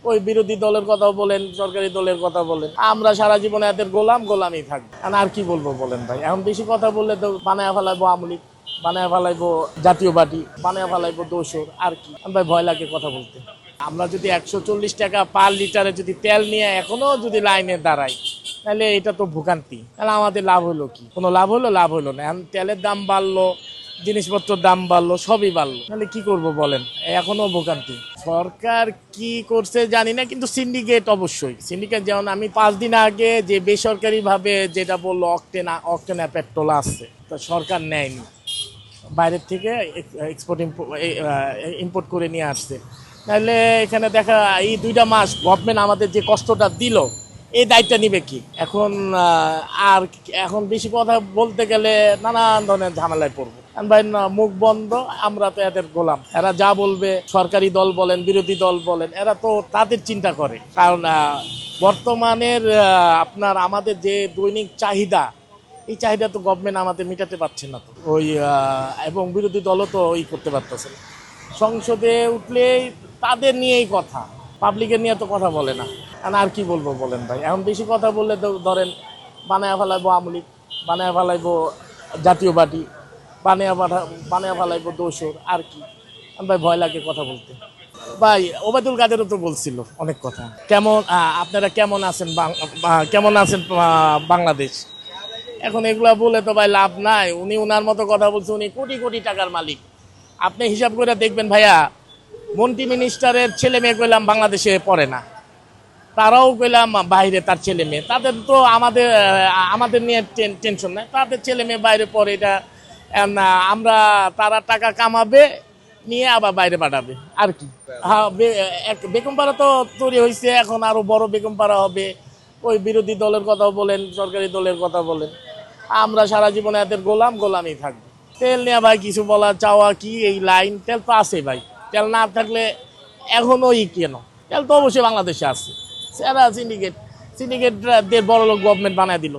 ওই বিরোধী দলের কথাও বলেন, সরকারি দলের কথা বলেন, আমরা সারা জীবনে এদের গোলামই থাকবো। আর কি বলবো বলেন ভাই, এখন বেশি কথা বললে তো বানায় ফেলাইবো আওয়ামী লীগ, বানায় ফেলাইবো জাতীয় পার্টি, বানায় ফেলাইবো দোসর। আর কি ভাই, ভয় লাগে কথা বলতে। আমরা যদি 140 টাকা পার লিটারে যদি তেল নিয়ে এখনো যদি লাইনে দাঁড়াই, তাহলে এটা তো ভোগান্তি। তাহলে আমাদের লাভ হলো কি? কোনো লাভ হলো না। এখন তেলের দাম বাড়লো, জিনিসপত্রের দাম বাড়লো, সবই বাড়লো, তাহলে কি করব বলেন? এখনো ভোগান্তি। সরকার কি করছে জানি না, কিন্তু সিন্ডিকেট অবশ্যই। সিন্ডিকেট যেমন আমি 5 দিন আগে যে বেসরকারি ভাবে যেটা বললো অকটেনা পেট্রোল আসছে, তো সরকার নেয়নি, বাইরের থেকে ইম্পোর্ট করে নিয়ে আসছে। তাহলে এখানে দেখা এই 2টা মাস গভর্নমেন্ট আমাদের যে কষ্টটা দিল, এই দায়িত্বটা নিবে কি এখন? আর এখন বেশি কথা বলতে গেলে নানান ধরনের ঝামেলায় পড়বো। ভাই না, মুখ বন্ধ, আমরা তো এদের গোলাম। এরা যা বলবে, সরকারি দল বলেন, বিরোধী দল বলেন, এরা তো তাদের চিন্তা করে। কারণ বর্তমানের আপনার আমাদের যে দৈনিক চাহিদা, এই চাহিদা তো গভর্নমেন্ট আমাদের মেটাতে পারছে না। তো ওই এবং বিরোধী দলও তো ওই করতে পারতেছে না। সংসদে উঠলেই তাদের নিয়েই কথা, পাবলিকের নিয়ে তো কথা বলে না। আর কি বলবো বলেন ভাই, এখন বেশি কথা বললে তো ধরেন বানায় ফেলাইবো আওয়ামী লীগ, বানায় ফেলাইবো জাতীয় পার্টি, বানায় ফেলাইবো দোসর। আর কি ভাই, ভয় লাগে কথা বলতে। ভাই ওবায়দুল কাদেরও তো বলছিল অনেক কথা, কেমন আপনারা কেমন আছেন, কেমন আছেন বাংলাদেশ। এখন এগুলা বলে তো ভাই লাভ নাই। উনি ওনার মতো কথা বলছে, উনি কোটি কোটি টাকার মালিক। আপনি হিসাব করে দেখবেন ভাইয়া, মন্ত্রী মিনিস্টারের ছেলে মেয়ে কইলাম বাংলাদেশে পড়ে না, তারাও কইলাম বাইরে তার ছেলে মেয়ে। তাদের তো আমাদের নিয়ে টেনশন নাই, তাদের ছেলে মেয়ে বাইরে পড়ে। এটা আমরা, তারা টাকা কামাবে, নিয়ে আবার বাইরে পাঠাবে। আর কি, হ্যাঁ, বেগমপাড়া তো তৈরি হয়েছে, এখন আরো বড় বেগমপাড়া হবে। ওই বিরোধী দলের কথাও বলেন, সরকারি দলের কথা বলেন, আমরা সারা জীবনে এদের গোলামই থাকবো। তেল নিয়ে ভাই কিছু বলা চাওয়া কি? এই লাইন তেল তো আছে ভাই, তেল না থাকলে এখনো কেন? তেল তো অবশ্যই বাংলাদেশে আছে। সিন্ডিকেটদের বড় লোক গভর্নমেন্ট বানায় দিল।